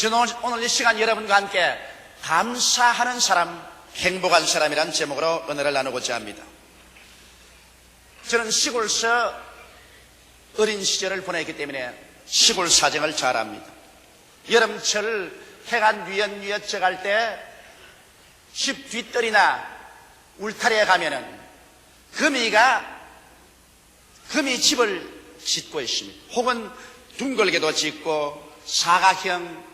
저는 오늘 이 시간 여러분과 함께 감사하는 사람, 행복한 사람이라는 제목으로 은혜를 나누고자 합니다. 저는 시골서 어린 시절을 보냈기 때문에 시골 사정을 잘 압니다. 여름철 해가 뉘엿뉘엿 져갈 때 집 뒷뜰이나 울타리에 가면은 금이 집을 짓고 있습니다. 혹은 둥글게도 짓고 사각형,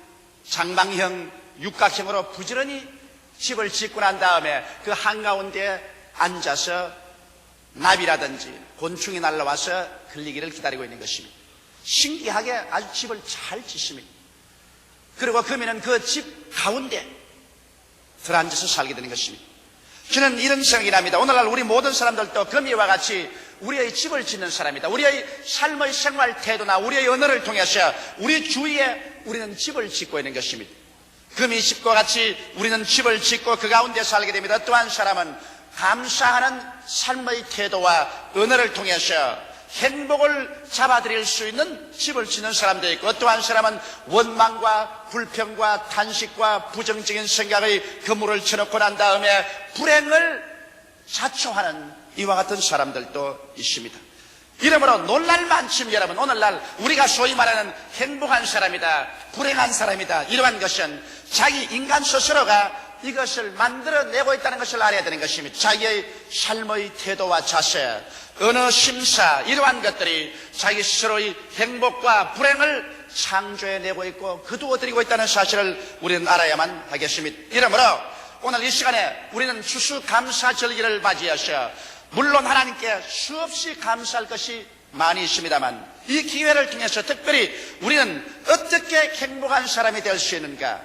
장방형, 육각형으로 부지런히 집을 짓고 난 다음에 그 한가운데에 앉아서 나비라든지 곤충이 날라와서 걸리기를 기다리고 있는 것입니다. 신기하게 아주 집을 잘 짓습니다. 그리고 금이는 그 집 가운데 들어앉아서 살게 되는 것입니다. 저는 이런 생각이 납니다. 오늘날 우리 모든 사람들도 금이와 같이 우리의 집을 짓는 사람이다. 우리의 삶의 생활 태도나 우리의 언어를 통해서 우리 주위에 우리는 집을 짓고 있는 것입니다. 금이 집과 같이 우리는 집을 짓고 그 가운데 살게 됩니다. 또 한 사람은 감사하는 삶의 태도와 언어를 통해서 행복을 잡아들일 수 있는 집을 짓는 사람도 있고, 또 한 사람은 원망과 불평과 탄식과 부정적인 생각의 그물을 쳐놓고 난 다음에 불행을 자초하는 이와 같은 사람들도 있습니다. 이러므로 놀랄 만큼 여러분, 오늘날 우리가 소위 말하는 행복한 사람이다, 불행한 사람이다, 이러한 것은 자기 인간 스스로가 이것을 만들어내고 있다는 것을 알아야 되는 것입니다. 자기의 삶의 태도와 자세, 언어 심사, 이러한 것들이 자기 스스로의 행복과 불행을 창조해내고 있고 거두어들이고 있다는 사실을 우리는 알아야만 하겠습니다. 이러므로 오늘 이 시간에 우리는 추수감사절기를 맞이해서 물론 하나님께 수없이 감사할 것이 많이 있습니다만 이 기회를 통해서 특별히 우리는 어떻게 행복한 사람이 될 수 있는가,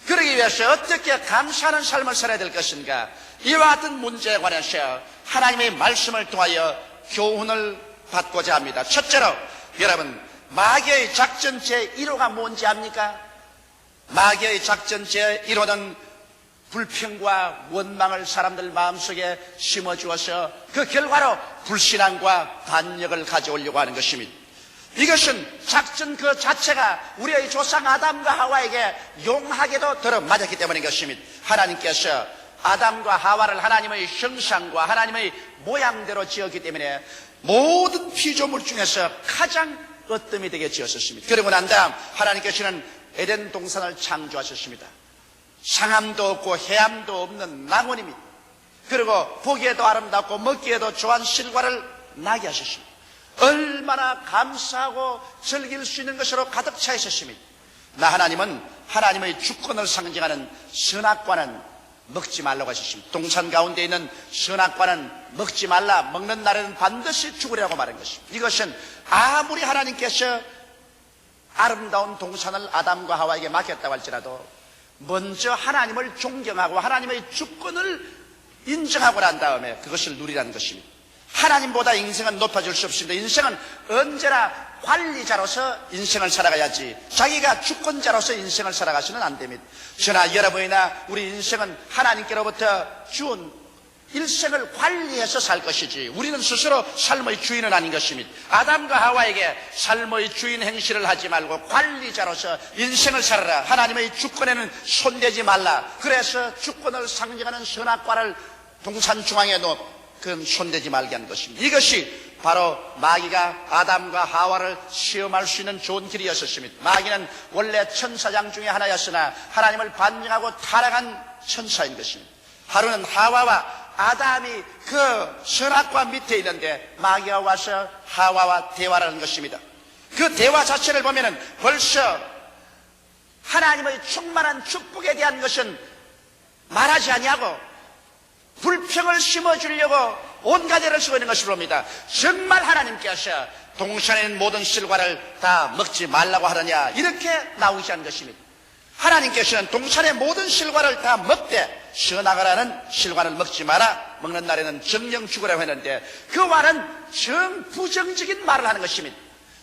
그러기 위해서 어떻게 감사하는 삶을 살아야 될 것인가, 이와 같은 문제에 관해서 하나님의 말씀을 통하여 교훈을 받고자 합니다. 첫째로 여러분, 마귀의 작전 제1호가 뭔지 압니까? 마귀의 작전 제1호는 불평과 원망을 사람들 마음속에 심어주어서 그 결과로 불신앙과 반역을 가져오려고 하는 것입니다. 이것은 작전 그 자체가 우리의 조상 아담과 하와에게 용하게도 들어맞았기 때문인 것입니다. 하나님께서 아담과 하와를 하나님의 형상과 하나님의 모양대로 지었기 때문에 모든 피조물 중에서 가장 으뜸이 되게 지었었습니다. 그리고 난 다음 하나님께서는 에덴 동산을 창조하셨습니다. 상함도 없고 해함도 없는 낙원입니다. 그리고 보기에도 아름답고 먹기에도 좋은 실과를 나게 하셨습니다. 얼마나 감사하고 즐길 수 있는 것으로 가득 차 있었습니다. 나 하나님은 하나님의 주권을 상징하는 선악과는 먹지 말라고 하셨습니다. 동산 가운데 있는 선악과는 먹지 말라, 먹는 날에는 반드시 죽으리라고 말한 것입니다. 이것은 아무리 하나님께서 아름다운 동산을 아담과 하와에게 맡겼다고 할지라도 먼저 하나님을 존경하고 하나님의 주권을 인정하고 난 다음에 그것을 누리라는 것입니다. 하나님보다 인생은 높아질 수 없습니다. 인생은 언제나 관리자로서 인생을 살아가야지 자기가 주권자로서 인생을 살아가서는 안 됩니다. 저나 여러분이나 우리 인생은 하나님께로부터 준 일생을 관리해서 살 것이지 우리는 스스로 삶의 주인은 아닌 것입니다. 아담과 하와에게 삶의 주인 행실을 하지 말고 관리자로서 인생을 살아라. 하나님의 주권에는 손대지 말라. 그래서 주권을 상징하는 선악과를 동산 중앙에 놓고 그건 손대지 말게 한 것입니다. 이것이 바로 마귀가 아담과 하와를 시험할 수 있는 좋은 길이었습니다. 마귀는 원래 천사장 중에 하나였으나 하나님을 반역하고 타락한 천사인 것입니다. 하루는 하와와 아담이 그 선악과 밑에 있는데 마귀가 와서 하와와 대화를 하는 것입니다. 그 대화 자체를 보면은 벌써 하나님의 충만한 축복에 대한 것은 말하지 아니하고 불평을 심어주려고 온갖 애를 쓰고 있는 것을 봅니다. 정말 하나님께서 동산에 있는 모든 실과를 다 먹지 말라고 하느냐, 이렇게 나오지 않은 것입니다. 하나님께서는 동산의 모든 실과를 다 먹되 선악과라는 실과를 먹지 마라, 먹는 날에는 정령 죽으라고 했는데 그 말은 정부정적인 말을 하는 것입니다.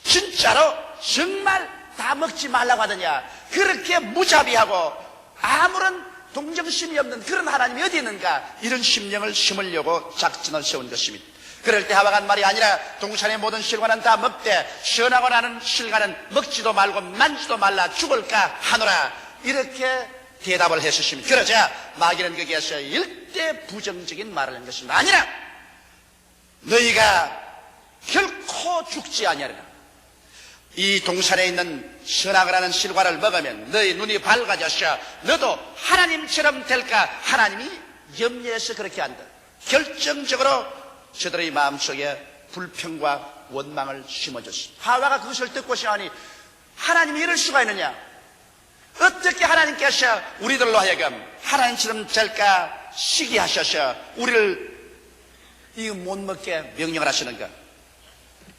진짜로 정말 다 먹지 말라고 하느냐, 그렇게 무자비하고 아무런 동정심이 없는 그런 하나님이 어디 있는가, 이런 심령을 심으려고 작전을 세운 것입니다. 그럴 때 하와가 한 말이 아니라 동산의 모든 실과는 다 먹되 선하고 나는 실과는 먹지도 말고 만지도 말라, 죽을까 하노라. 이렇게 대답을 했었습니다. 그러자 마귀는 거기에서 일대 부정적인 말을 한 것입니다. 아니라 너희가 결코 죽지 아니하리라. 이 동산에 있는 선악을 하는 실과를 먹으면 너희 눈이 밝아져서 너도 하나님처럼 될까? 하나님이 염려해서 그렇게 한다. 결정적으로 저들의 마음속에 불평과 원망을 심어줬습니다. 하와가 그것을 듣고 생각하니 하나님이 이럴 수가 있느냐? 어떻게 하나님께서 우리들로 하여금 하나님처럼 될까 시기하셔서 우리를 이거 못 먹게 명령을 하시는가?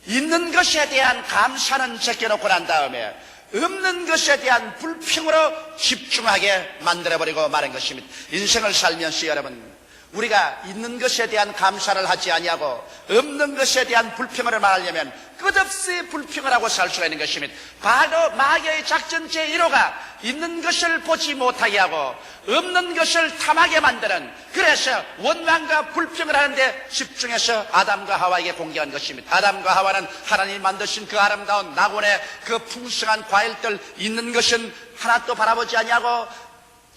있는 것에 대한 감사는 제껴놓고 난 다음에 없는 것에 대한 불평으로 집중하게 만들어버리고 마는 것입니다. 인생을 살면서 여러분, 우리가 있는 것에 대한 감사를 하지 아니하고 없는 것에 대한 불평을 말하려면 끝없이 불평을 하고 살 수가 있는 것입니다. 바로 마귀의 작전 제1호가 있는 것을 보지 못하게 하고 없는 것을 탐하게 만드는, 그래서 원망과 불평을 하는데 집중해서 아담과 하와에게 공개한 것입니다. 아담과 하와는 하나님이 만드신 그 아름다운 낙원의 그 풍성한 과일들, 있는 것은 하나도 바라보지 아니하고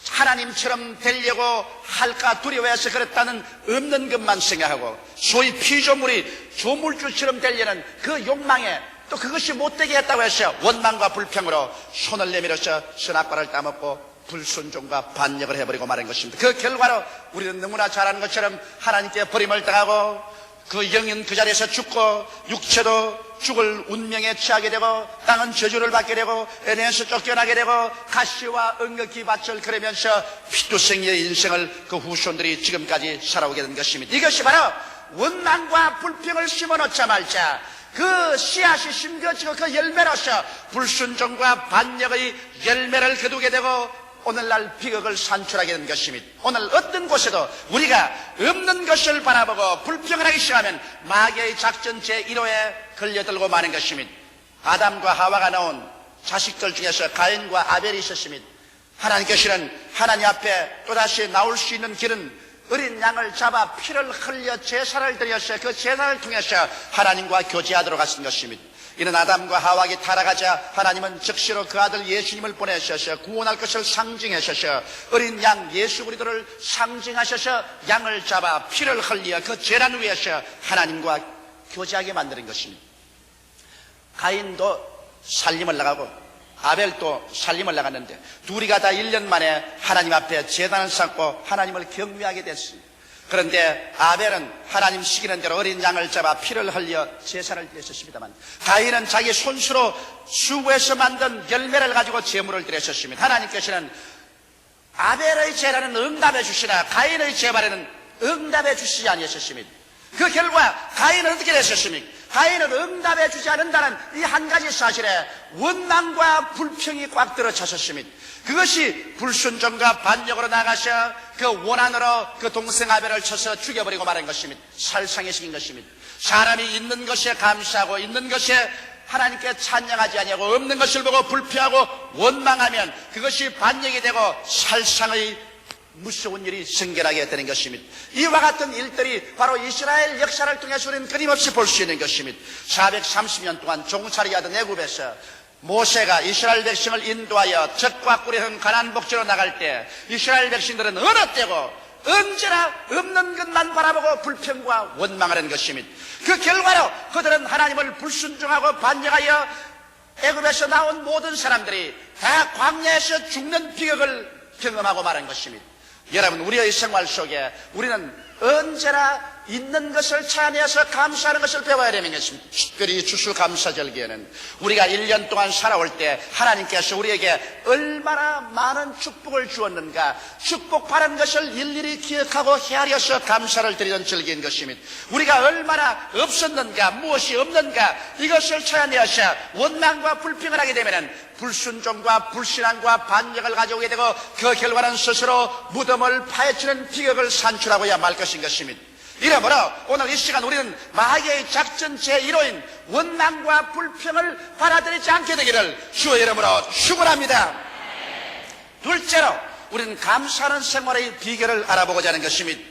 하나님처럼 되려고 할까 두려워해서 그랬다는 없는 것만 생각하고 소위 피조물이 조물주처럼 되려는 그 욕망에 또 그것이 못되게 했다고 해서 원망과 불평으로 손을 내밀어서 선악과를 따먹고 불순종과 반역을 해버리고 마는 것입니다. 그 결과로 우리는 너무나 잘 아는 것처럼 하나님께 버림을 당하고 그 영은 그 자리에서 죽고 육체도 죽을 운명에 처하게 되고 땅은 저주를 받게 되고 에덴에서 쫓겨나게 되고 가시와 엉겅퀴 밭을 걸으면서 피투성이의 인생을 그 후손들이 지금까지 살아오게 된 것입니다. 이것이 바로 원망과 불평을 심어놓자 말자 그 씨앗이 심겨지고 그 열매로서 불순종과 반역의 열매를 거두게 되고 오늘날 비극을 산출하게 된 것입니다. 오늘 어떤 곳에도 우리가 없는 것을 바라보고 불평을 하기 시작하면 마귀의 작전 제1호에 걸려들고 마는 것입니다. 아담과 하와가 낳은 자식들 중에서 가인과 아벨이 있었습니다. 하나님께서는 하나님 앞에 또다시 나올 수 있는 길은 어린 양을 잡아 피를 흘려 제사를 드려서 그 제사를 통해서 하나님과 교제하도록 하신 것입니다. 이는 아담과 하와에게 타락하자 하나님은 즉시로 그 아들 예수님을 보내셔서 구원할 것을 상징하셔서 어린 양 예수 그리스도를 상징하셔서 양을 잡아 피를 흘려 그 제단 위에서 하나님과 교제하게 만드는 것입니다. 가인도 살림을 나가고 아벨도 살림을 나갔는데 둘이가 다 1년 만에 하나님 앞에 제단을 쌓고 하나님을 경외하게 됐습니다. 그런데 아벨은 하나님 시키는 대로 어린 양을 잡아 피를 흘려 제사를 드렸었습니다만 가인은 자기 손수로 수고해서 만든 열매를 가지고 제물을 드렸었습니다. 하나님께서는 아벨의 제사는 응답해 주시나 가인의 제사에는 응답해 주시지 아니하셨습니다. 그 결과 가인은 어떻게 됐었습니까? 가인은 응답해 주지 않는다는 이 한 가지 사실에 원망과 불평이 꽉 들어찼었습니다. 그것이 불순종과 반역으로 나가셔 그 원한으로 그 동생 아벨을 쳐서 죽여버리고 말한 것입니다. 살상에 시킨 것입니다. 사람이 있는 것에 감사하고 있는 것에 하나님께 찬양하지 아니하고 없는 것을 보고 불평하고 원망하면 그것이 반역이 되고 살상의 무서운 일이 생겨나게 되는 것입니다. 이와 같은 일들이 바로 이스라엘 역사를 통해서 우리는 끊임없이 볼 수 있는 것입니다. 430년 동안 종살이 하던 애굽에서 모세가 이스라엘 백성을 인도하여 적과 꿀이 흐른 가나안 복지로 나갈 때 이스라엘 백성들은 어느 때고 언제나 없는 것만 바라보고 불평과 원망하는 것입니다. 그 결과로 그들은 하나님을 불순종하고 반역하여 애굽에서 나온 모든 사람들이 다 광야에서 죽는 비극을 경험하고 말한 것입니다. 여러분, 우리의 생활 속에 우리는 언제나 있는 것을 찾아내서 감사하는 것을 배워야 되는 것입니다. 특별히 추수감사절기에는 우리가 1년 동안 살아올 때 하나님께서 우리에게 얼마나 많은 축복을 주었는가, 축복받은 것을 일일이 기억하고 헤아려서 감사를 드리는 절기인 것입니다. 우리가 얼마나 없었는가, 무엇이 없는가, 이것을 찾아내서 원망과 불평을 하게 되면 불순종과 불신앙과 반역을 가져오게 되고 그 결과는 스스로 무덤을 파헤치는 비극을 산출하고야 말 것인 것입니다. 이러므로 오늘 이 시간 우리는 마귀의 작전 제1호인 원망과 불평을 받아들이지 않게 되기를 주의 이름으로 축원합니다. 둘째로 우리는 감사하는 생활의 비결을 알아보고자 하는 것입니다.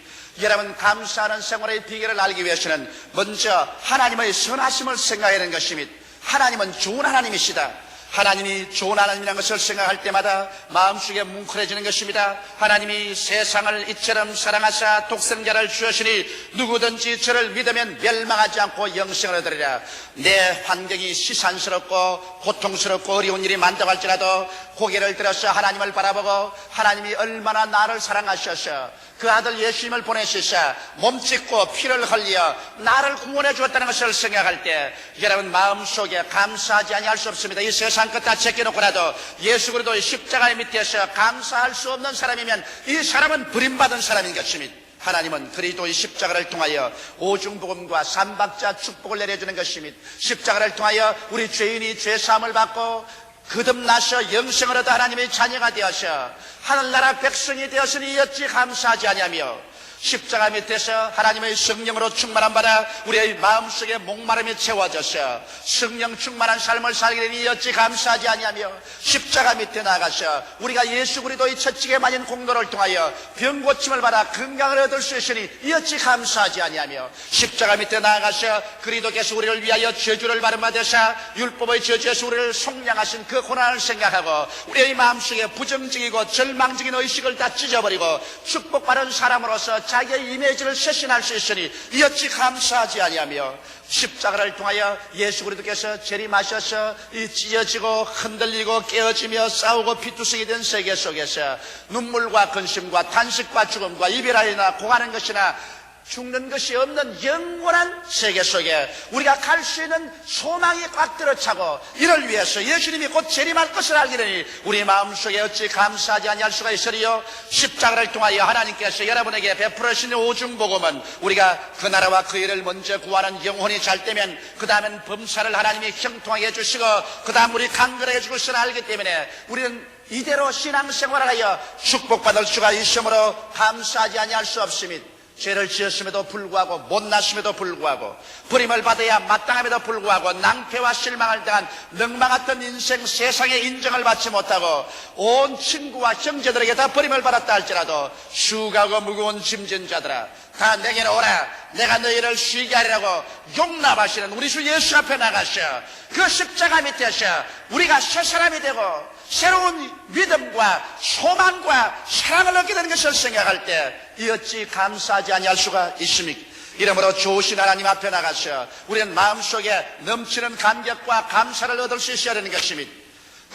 여러분, 감사하는 생활의 비결을 알기 위해서는 먼저 하나님의 선하심을 생각해야 하는 것입니다. 하나님은 좋은 하나님이시다. 하나님이 좋은 하나님이라는 것을 생각할 때마다 마음속에 뭉클해지는 것입니다. 하나님이 세상을 이처럼 사랑하사 독생자를 주셨으니 누구든지 저를 믿으면 멸망하지 않고 영생을 얻으리라. 내 환경이 시산스럽고 고통스럽고 어려운 일이 많다고 할지라도 고개를 들어서 하나님을 바라보고 하나님이 얼마나 나를 사랑하셔서 그 아들 예수님을 보내시사 몸짓고 피를 흘려 나를 구원해 주었다는 것을 생각할 때 여러분 마음속에 감사하지 아니할 수 없습니다. 이 세상 것 다 제껴놓고라도 예수 그리스도의 십자가 밑에서 감사할 수 없는 사람이면 이 사람은 버림받은 사람인 것입니다. 하나님은 그리스도의 십자가를 통하여 오중복음과 삼박자 축복을 내려주는 것입니다. 십자가를 통하여 우리 죄인이 죄사함을 받고 거듭나서 영생을 얻어 하나님의 자녀가 되어서 하늘나라 백성이 되었으니 어찌 감사하지 아니하며 십자가 밑에서 하나님의 성령으로 충만한 바라 우리의 마음속에 목마름이 채워져서 성령 충만한 삶을 살게 되니 어찌 감사하지 아니하며 십자가 밑에 나가서 우리가 예수 그리스도의 채찍에 맞은 공로를 통하여 병 고침을 받아 건강을 얻을 수 있으니 어찌 감사하지 아니하며 십자가 밑에 나가서 그리스도께서 우리를 위하여 저주를 받으사 율법의 저주에서 우리를 속량하신 그 고난을 생각하고 우리의 마음속에 부정적이고 절망적인 의식을 다 찢어버리고 축복받은 사람으로서 자기의 이미지를 쇄신할 수 있으니 어찌 감사하지 아니하며 십자가를 통하여 예수 그리스도께서 재림하셔서 이 찢어지고 흔들리고 깨어지며 싸우고 피투성이 된 세계 속에서 눈물과 근심과 탄식과 죽음과 이별하여나 고하는 것이나 죽는 것이 없는 영원한 세계 속에 우리가 갈 수 있는 소망이 꽉 들어차고 이를 위해서 예수님이 곧 재림할 것을 알게 되니 우리 마음속에 어찌 감사하지 아니할 수가 있으리요. 십자가를 통하여 하나님께서 여러분에게 베풀으시는 오중복음은 우리가 그 나라와 그 일을 먼저 구하는 영혼이 잘 되면 그 다음엔 범사를 하나님이 형통하게 해주시고 그 다음 우리 강건하게 해줄 것을 알기 때문에 우리는 이대로 신앙생활을 하여 축복받을 수가 있으므로 감사하지 아니할 수 없습니다. 죄를 지었음에도 불구하고 못났음에도 불구하고 버림을 받아야 마땅함에도 불구하고 낭패와 실망을 당한 넉망했던 인생 세상의 인정을 받지 못하고 온 친구와 형제들에게 다 버림을 받았다 할지라도 수고하고 무거운 짐진 자들아 다 내게로 오라 내가 너희를 쉬게 하리라고 용납하시는 우리 주 예수 앞에 나가셔 그 십자가 밑에서 우리가 새 사람이 되고 새로운 믿음과 소망과 사랑을 얻게 되는 것을 생각할 때 어찌 감사하지 아니할 수가 있습니까? 이러므로 좋으신 하나님 앞에 나가서 우리는 마음속에 넘치는 감격과 감사를 얻을 수 있어야 하는 것입니다.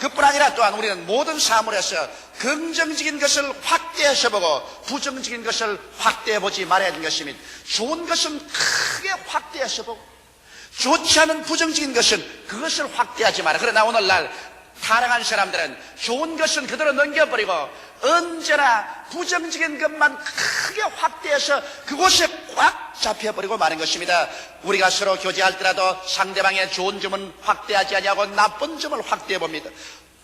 그뿐 아니라 또한 우리는 모든 사물에서 긍정적인 것을 확대해서 보고 부정적인 것을 확대해 보지 말아야 하는 것입니다. 좋은 것은 크게 확대해서 보고 좋지 않은 부정적인 것은 그것을 확대하지 마라. 그러나 오늘날 타락한 사람들은 좋은 것은 그대로 넘겨버리고 언제나 부정적인 것만 크게 확대해서 그곳에 꽉 잡혀버리고 마는 것입니다. 우리가 서로 교제할 때라도 상대방의 좋은 점은 확대하지 아니하고 나쁜 점을 확대해 봅니다.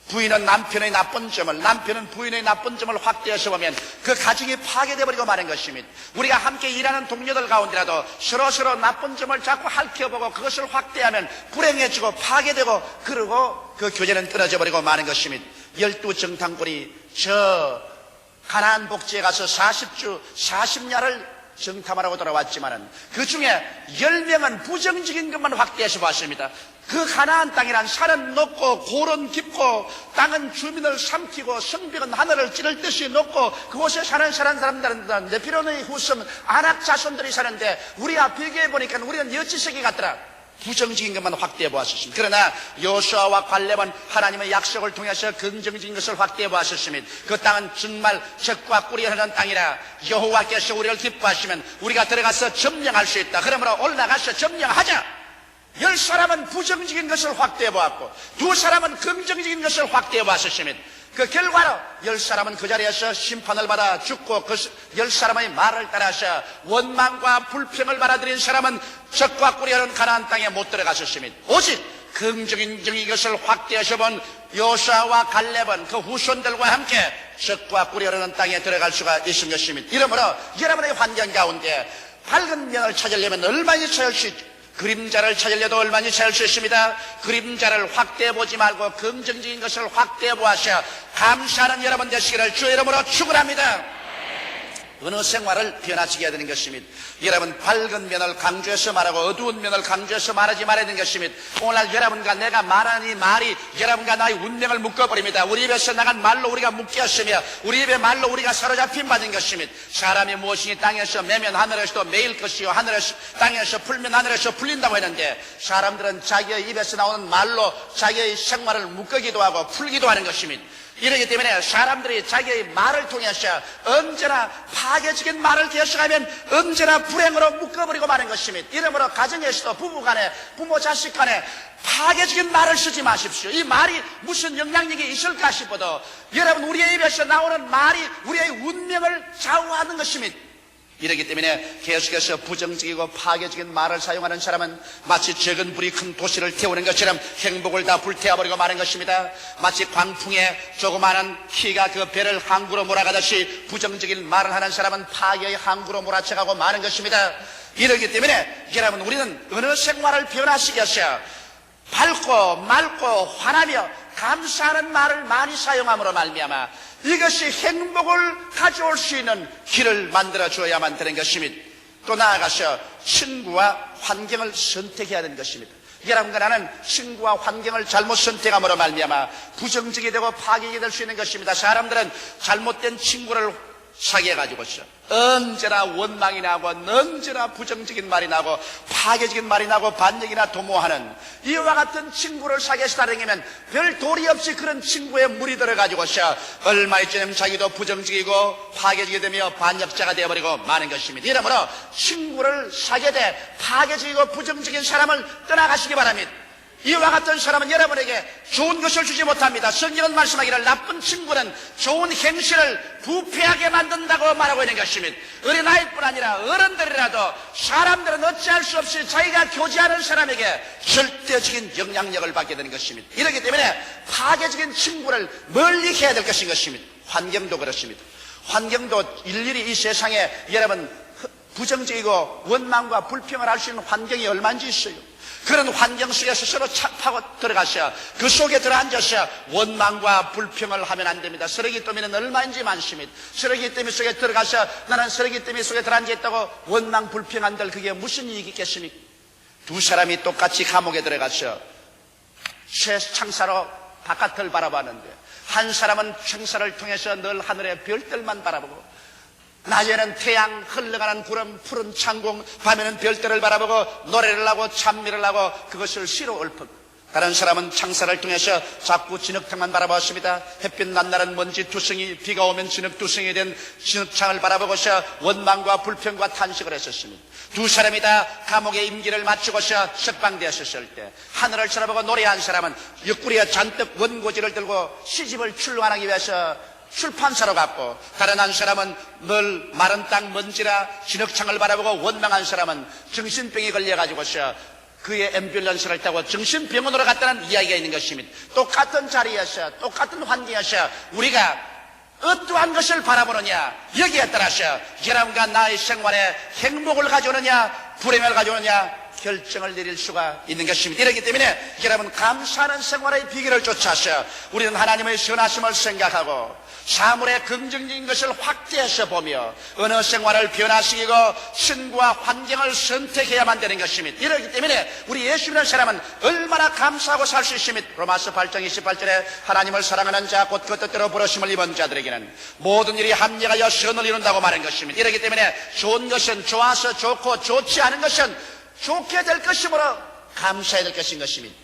부인은 남편의 나쁜 점을 남편은 부인의 나쁜 점을 확대해서 보면 그 가정이 파괴되어버리고 마는 것입니다. 우리가 함께 일하는 동료들 가운데라도 서로 나쁜 점을 자꾸 핥혀보고 그것을 확대하면 불행해지고 파괴되고 그러고 그 교제는 끊어져 버리고 마는 것입니다. 12정탐꾼이 저 가나안 복지에 가서 40주 40야를 정탐하라고 돌아왔지만은 그 중에 10명은 부정적인 것만 확대해서 봤습니다. 그 가나안 땅이란 산은 높고 고른 깊고 땅은 주민을 삼키고 성벽은 하늘을 찌를 듯이 높고 그곳에 사는 사람들은 네피론의 후손 아낙 자손들이 사는데 우리와 비교해 보니까 우리는 여지세계 같더라. 부정적인 것만 확대해 보았습니다. 그러나 여호수아와 갈렙은 하나님의 약속을 통해서 긍정적인 것을 확대해 보았습니다. 그 땅은 정말 젖과 꿀이 흐르는 땅이라 여호와께서 우리를 기뻐하시면 우리가 들어가서 점령할 수 있다. 그러므로 올라가서 점령하자. 10사람은 부정적인 것을 확대해 보았고 2사람은 긍정적인 것을 확대해 보았습니다. 그 결과로 10사람은 그 자리에서 심판을 받아 죽고 그 10사람의 말을 따라서 원망과 불평을 받아들인 사람은 젖과 꿀이 흐르는 가나안 땅에 못 들어갔었습니다. 오직 긍정적인 것을 확대해서 본 여호수아와 갈렙은 그 후손들과 함께 젖과 꿀이 흐르는 땅에 들어갈 수가 있는 것입니다. 이러므로 여러분의 환경 가운데 밝은 면을 찾으려면 얼마나 찾을 수 있죠? 그림자를 찾으려도 얼마나 찾을 수 있습니다. 그림자를 확대해 보지 말고 긍정적인 것을 확대해 보아서 감사하는 여러분 되시기를 주의 이름으로 축원합니다. 어느 생활을 변화시켜야 해야 되는 것입니다. 여러분, 밝은 면을 강조해서 말하고 어두운 면을 강조해서 말하지 말아야 되는 것입니다. 오늘 여러분과 내가 말하는 이 말이 여러분과 나의 운명을 묶어버립니다. 우리 입에서 나간 말로 우리가 묶여 있으며 우리 입의 말로 우리가 사로잡힌 받은 것입니다. 사람이 무엇이니 땅에서 매면 하늘에서도 매일 것이요 하늘에서 땅에서 풀면 하늘에서 풀린다고 했는데, 사람들은 자기의 입에서 나오는 말로 자기의 생활을 묶기도 하고 풀기도 하는 것입니다. 이러기 때문에 사람들이 자기의 말을 통해서 언제나 파괴적인 말을 계속하면 언제나 불행으로 묶어버리고 마는 것입니다. 이러므로 가정에서도 부부간에 부모 자식 간에 파괴적인 말을 쓰지 마십시오. 이 말이 무슨 영향력이 있을까 싶어도 여러분, 우리의 입에서 나오는 말이 우리의 운명을 좌우하는 것입니다. 이러기 때문에 계속해서 부정적이고 파괴적인 말을 사용하는 사람은 마치 적은 불이 큰 도시를 태우는 것처럼 행복을 다 불태워버리고 마는 것입니다. 마치 광풍에 조그마한 키가 그 배를 항구로 몰아가듯이 부정적인 말을 하는 사람은 파괴의 항구로 몰아쳐가고 마는 것입니다. 이러기 때문에 여러분, 우리는 어느 생활을 변화시켜서 밝고 맑고 환하며 감사하는 말을 많이 사용함으로 말미암아 이것이 행복을 가져올 수 있는 길을 만들어 주어야만 되는 것입니다. 또 나아가서 친구와 환경을 선택해야 되는 것입니다. 여러분과 나는 친구와 환경을 잘못 선택함으로 말미암아 부정적이 되고 파괴가 될 수 있는 것입니다. 사람들은 잘못된 친구를 사귀어가지고서 언제나 원망이 나고 언제나 부정적인 말이 나고 파괴적인 말이 나고 반역이나 도모하는 이와 같은 친구를 사귀어서 다니면 별 도리 없이 그런 친구에 물이 들어가지고서 얼마 있자면 자기도 부정적이고 파괴적이 되며 반역자가 되어버리고 마는 것입니다. 이러므로 친구를 사귀되 파괴적이고 부정적인 사람을 떠나가시기 바랍니다. 이와 같은 사람은 여러분에게 좋은 것을 주지 못합니다. 성경은 말씀하기를 나쁜 친구는 좋은 행실을 부패하게 만든다고 말하고 있는 것입니다. 어린아이뿐 아니라 어른들이라도 사람들은 어찌할 수 없이 자기가 교제하는 사람에게 절대적인 영향력을 받게 되는 것입니다. 이렇기 때문에 파괴적인 친구를 멀리 해야 될 것인 것입니다. 환경도 그렇습니다. 환경도 일일이 이 세상에 여러분 부정적이고 원망과 불평을 할 수 있는 환경이 얼마인지 있어요. 그런 환경 속에서 서로 파고 들어가셔 그 속에 들어앉아서 원망과 불평을 하면 안 됩니다. 쓰레기 더미는 얼마인지 많습니다. 쓰레기 더미 속에 들어가서 나는 쓰레기 더미 속에 들어앉아 있다고 원망 불평한들 그게 무슨 이익이 있겠습니까? 두 사람이 똑같이 감옥에 들어가서 쇠창사로 바깥을 바라봤는데 한 사람은 창사를 통해서 늘 하늘의 별들만 바라보고 낮에는 태양, 흘러가는 구름, 푸른 창공, 밤에는 별들을 바라보고 노래를 하고 찬미를 하고 그것을 시로 읊고, 다른 사람은 창사를 통해서 자꾸 진흙탕만 바라봤습니다. 햇빛 난날은 먼지 투성이, 비가 오면 진흙 투성이 된 진흙창을 바라보고서 원망과 불평과 탄식을 했었습니다. 두 사람이 다 감옥의 임기를 마치고서 석방되었을 때 하늘을 쳐다보고 노래한 사람은 옆구리에 잔뜩 원고지를 들고 시집을 출간하기 위해서 출판사로 갔고, 다른 한 사람은 늘 마른 땅 먼지라 진흙창을 바라보고 원망한 사람은 정신병에 걸려가지고서 그의 앰뷸런스를 타고 정신병원으로 갔다는 이야기가 있는 것입니다. 똑같은 자리에서 똑같은 환경에서 우리가 어떠한 것을 바라보느냐 여기에 따라서 여러분과 나의 생활에 행복을 가져오느냐 불행을 가져오느냐 결정을 내릴 수가 있는 것입니다. 이렇기 때문에 여러분 감사하는 생활의 비결을 쫓아서 우리는 하나님의 선하심을 생각하고 사물의 긍정적인 것을 확대해서 보며 어느 생활을 변화시키고 친구와 환경을 선택해야만 되는 것입니다. 이렇기 때문에 우리 예수 믿는 사람은 얼마나 감사하고 살 수 있습니까? 로마서 8장 28절에 하나님을 사랑하는 자 곧 그 뜻대로 부르심을 입은 자들에게는 모든 일이 합력하여 선을 이룬다고 말한 것입니다. 이렇기 때문에 좋은 것은 좋아서 좋고 좋지 않은 것은 좋게 될 것이므로 감사해야 될 것인 것입니다.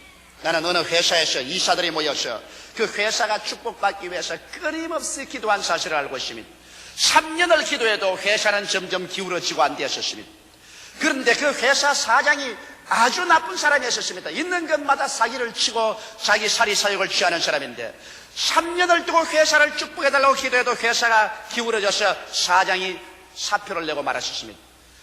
나는 어느 회사에서 이사들이 모여서 그 회사가 축복받기 위해서 끊임없이 기도한 사실을 알고 있습니다. 3년을 기도해도 회사는 점점 기울어지고 안 되었습니다. 그런데 그 회사 사장이 아주 나쁜 사람이었습니다. 있는 것마다 사기를 치고 자기 사리사욕을 취하는 사람인데 3년을 두고 회사를 축복해달라고 기도해도 회사가 기울어져서 사장이 사표를 내고 말았습니다.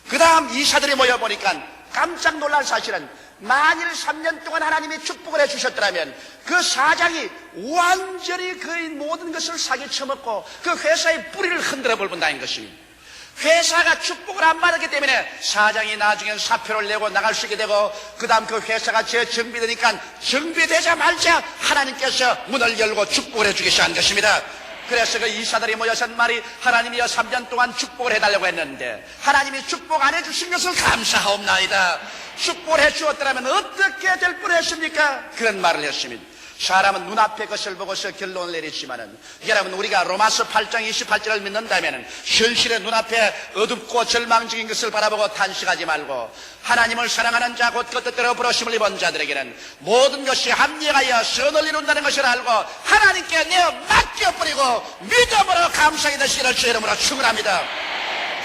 그 다음 이사들이 모여보니까 깜짝 놀랄 사실은 만일 3년 동안 하나님이 축복을 해주셨더라면 그 사장이 완전히 그의 모든 것을 사기쳐먹고 그 회사의 뿌리를 흔들어 버린다는 것입니다. 회사가 축복을 안 받았기 때문에 사장이 나중엔 사표를 내고 나갈 수 있게 되고 그 다음 그 회사가 재정비되니까 정비되자마자 하나님께서 문을 열고 축복을 해주기 시작한 것입니다. 그래서 그 이사들이 모여서 말이 하나님이여 3년 동안 축복을 해달라고 했는데 하나님이 축복 안 해주신 것을 감사하옵나이다. 축복을 해주었더라면 어떻게 될 뻔했습니까? 그런 말을 했습니다. 사람은 눈앞의 것을 보고서 결론을 내리지만은 여러분 우리가 로마서 8장 28절을 믿는다면은 현실의 눈앞에 어둡고 절망적인 것을 바라보고 탄식하지 말고 하나님을 사랑하는 자 곧 그 뜻대로 부르심을 입은 자들에게는 모든 것이 합력하여 선을 이룬다는 것을 알고 하나님께 내어 맡겨버리고 믿음으로 감사히 되시기를 주 이름으로 축원합니다.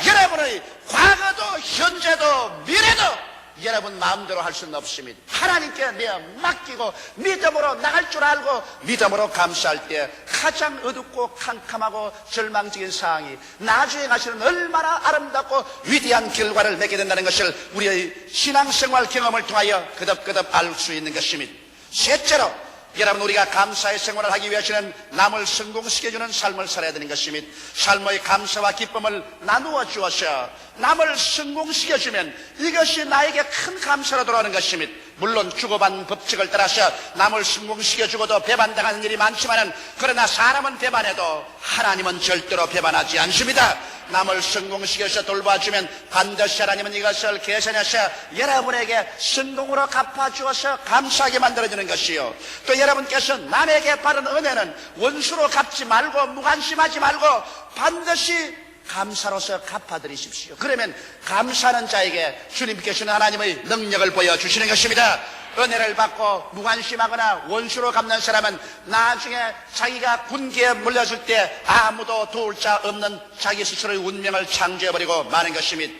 여러분의 과거도 현재도 미래도 여러분 마음대로 할 수는 없습니다. 하나님께 내어 맡기고 믿음으로 나갈 줄 알고 믿음으로 감사할 때 가장 어둡고 캄캄하고 절망적인 상황이 나중에 가시는 얼마나 아름답고 위대한 결과를 맺게 된다는 것을 우리의 신앙생활 경험을 통하여 거듭거듭 알 수 있는 것입니다. 셋째로 여러분 우리가 감사의 생활을 하기 위해서는 남을 성공시켜주는 삶을 살아야 되는 것입니다. 삶의 감사와 기쁨을 나누어 주어서 남을 성공시켜주면 이것이 나에게 큰 감사로 돌아오는 것입니다. 물론 주고받는 법칙을 따라서 남을 성공시켜주고도 배반당하는 일이 많지만 그러나 사람은 배반해도 하나님은 절대로 배반하지 않습니다. 남을 성공시켜서 돌봐주면 반드시 하나님은 이것을 계산해서 여러분에게 성공으로 갚아주어서 감사하게 만들어주는 것이요. 또 여러분께서 남에게 받은 은혜는 원수로 갚지 말고 무관심하지 말고 반드시 감사로서 갚아드리십시오. 그러면 감사하는 자에게 주님께서는 하나님의 능력을 보여주시는 것입니다. 은혜를 받고 무관심하거나 원수로 갚는 사람은 나중에 자기가 군기에 물렸을 때 아무도 도울 자 없는 자기 스스로의 운명을 창조해버리고 마는 것입니다.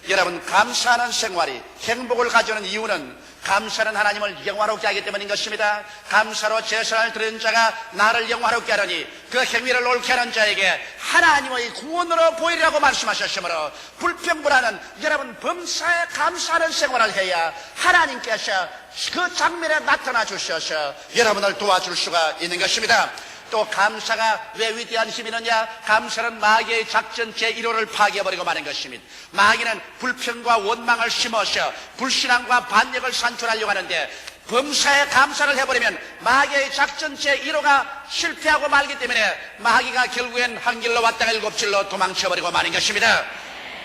여러분 감사하는 생활이 행복을 가져오는 이유는 감사는 하나님을 영화롭게 하기 때문인 것입니다. 감사로 제사를 드리는 자가 나를 영화롭게 하려니 그 행위를 옳게 하는 자에게 하나님의 구원으로 보이리라고 말씀하셨으므로 불평불하는 여러분 범사에 감사하는 생활을 해야 하나님께서 그 장면에 나타나 주셔서 여러분을 도와줄 수가 있는 것입니다. 또 감사가 왜 위대한 힘이느냐? 감사는 마귀의 작전 제1호를 파괴해버리고 마는 것입니다. 마귀는 불평과 원망을 심어서 불신앙과 반역을 산출하려고 하는데 범사에 감사를 해버리면 마귀의 작전 제1호가 실패하고 말기 때문에 마귀가 결국엔 한 길로 왔다가 7길로 도망쳐버리고 마는 것입니다.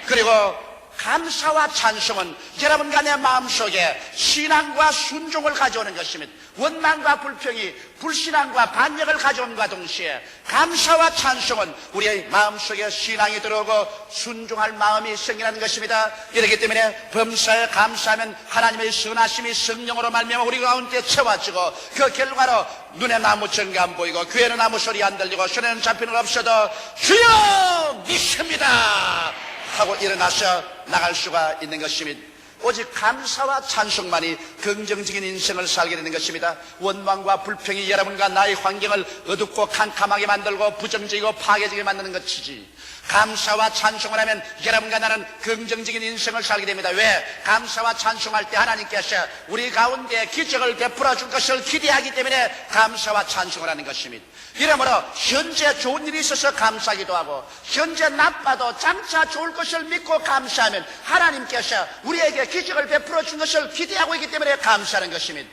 그리고 감사와 찬송은 여러분과 내 마음속에 신앙과 순종을 가져오는 것입니다. 원망과 불평이 불신앙과 반역을 가져온과 동시에 감사와 찬송은 우리의 마음속에 신앙이 들어오고 순종할 마음이 생기는 것입니다. 이렇기 때문에 범사에 감사하면 하나님의 선하심이 성령으로 말미암아 우리 가운데 채워지고 그 결과로 눈에 나무 전가 안 보이고 귀에는 아무 소리 안 들리고 손에는 잡히는 거 없어도 주여 믿습니다 하고 일어나서 나갈 수가 있는 것입니다. 오직 감사와 찬송만이 긍정적인 인생을 살게 되는 것입니다. 원망과 불평이 여러분과 나의 환경을 어둡고 캄캄하게 만들고 부정적이고 파괴적이게 만드는 것이지 감사와 찬송을 하면 여러분과 나는 긍정적인 인생을 살게 됩니다. 왜? 감사와 찬송할 때 하나님께서 우리 가운데 기적을 베풀어 줄 것을 기대하기 때문에 감사와 찬송을 하는 것입니다. 이러므로 현재 좋은 일이 있어서 감사하기도 하고 현재 나빠도 장차 좋을 것을 믿고 감사하면 하나님께서 우리에게 기적을 베풀어 준 것을 기대하고 있기 때문에 감사하는 것입니다.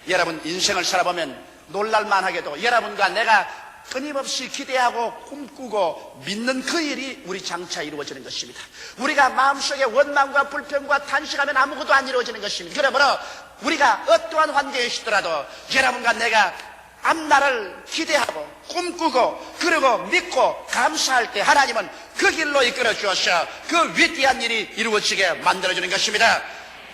여러분 인생을 살아보면 놀랄만하게도 여러분과 내가 끊임없이 기대하고 꿈꾸고 믿는 그 일이 우리 장차 이루어지는 것입니다. 우리가 마음속에 원망과 불평과 탄식하면 아무것도 안 이루어지는 것입니다. 그러므로 우리가 어떠한 환경에 있더라도 여러분과 내가 앞날을 기대하고 꿈꾸고 그리고 믿고 감사할 때 하나님은 그 길로 이끌어 주어서 그 위대한 일이 이루어지게 만들어주는 것입니다.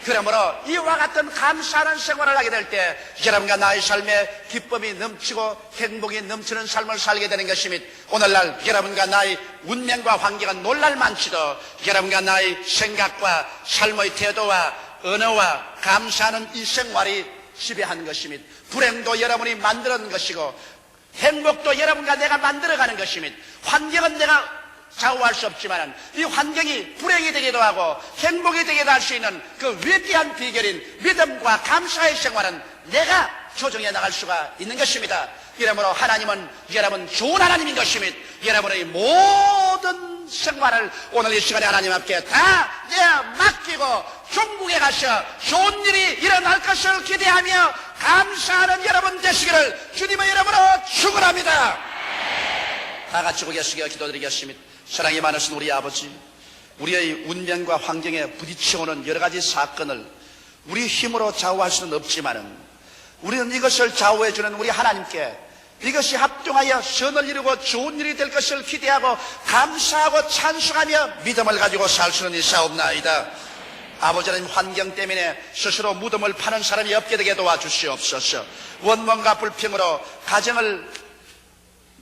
그러므로 이와 같은 감사하는 생활을 하게 될 때 여러분과 나의 삶에 기쁨이 넘치고 행복이 넘치는 삶을 살게 되는 것입니다. 오늘날 여러분과 나의 운명과 환경은 놀랄만치도 여러분과 나의 생각과 삶의 태도와 언어와 감사하는 이 생활이 지배하는 것입니다. 불행도 여러분이 만드는 것이고 행복도 여러분과 내가 만들어가는 것입니다. 환경은 내가 좌우할 수 없지만 이 환경이 불행이 되기도 하고 행복이 되기도 할 수 있는 그 위대한 비결인 믿음과 감사의 생활은 내가 조정해 나갈 수가 있는 것입니다. 이러므로 하나님은 여러분 좋은 하나님인 것입니다. 여러분의 모든 생활을 오늘 이 시간에 하나님 앞에 다 내어 맡기고 종국에 가서 좋은 일이 일어날 것을 기대하며 감사하는 여러분 되시기를 주님의 이름으로 축원합니다. 다 같이 고개 숙여 기도드리겠습니다. 사랑이 많으신 우리 아버지, 우리의 운명과 환경에 부딪혀오는 여러 가지 사건을 우리 힘으로 좌우할 수는 없지만은 우리는 이것을 좌우해주는 우리 하나님께 이것이 합동하여 선을 이루고 좋은 일이 될 것을 기대하고 감사하고 찬송하며 믿음을 가지고 살 수는 있사옵나이다. 아버지 하나님, 환경 때문에 스스로 무덤을 파는 사람이 없게 되게 도와주시옵소서. 원망과 불평으로 가정을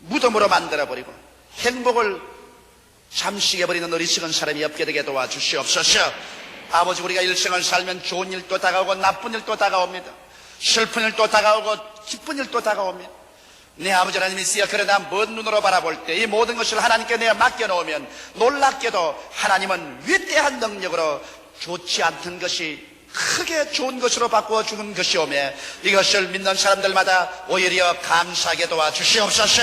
무덤으로 만들어버리고 행복을 잠식해버리는 어리석은 사람이 없게 되게 도와주시옵소서. 아버지, 우리가 일생을 살면 좋은 일도 다가오고 나쁜 일도 다가옵니다. 슬픈 일도 다가오고 기쁜 일도 다가옵니다. 내 아버지 하나님이 있어요. 그러나 먼 눈으로 바라볼 때 이 모든 것을 하나님께 내가 맡겨놓으면 놀랍게도 하나님은 위대한 능력으로 좋지 않던 것이 크게 좋은 것으로 바꾸어 주는 것이오매 이것을 믿는 사람들마다 오히려 감사하게 도와주시옵소서.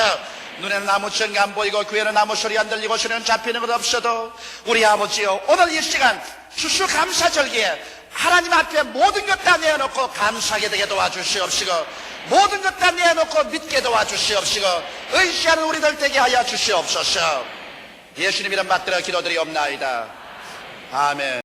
눈에는 아무 증거 안 보이고 귀에는 아무 소리 안 들리고 손에는 잡히는 것 없어도 우리 아버지요, 오늘 이 시간 추수감사절기에 하나님 앞에 모든 것 다 내어놓고 감사하게 되게 도와주시옵시고, 모든 것 다 내어놓고 믿게 도와주시옵시고, 의지하는 우리들 되게 하여 주시옵소서. 예수님 이름 받들어 기도드리옵나이다. 아멘.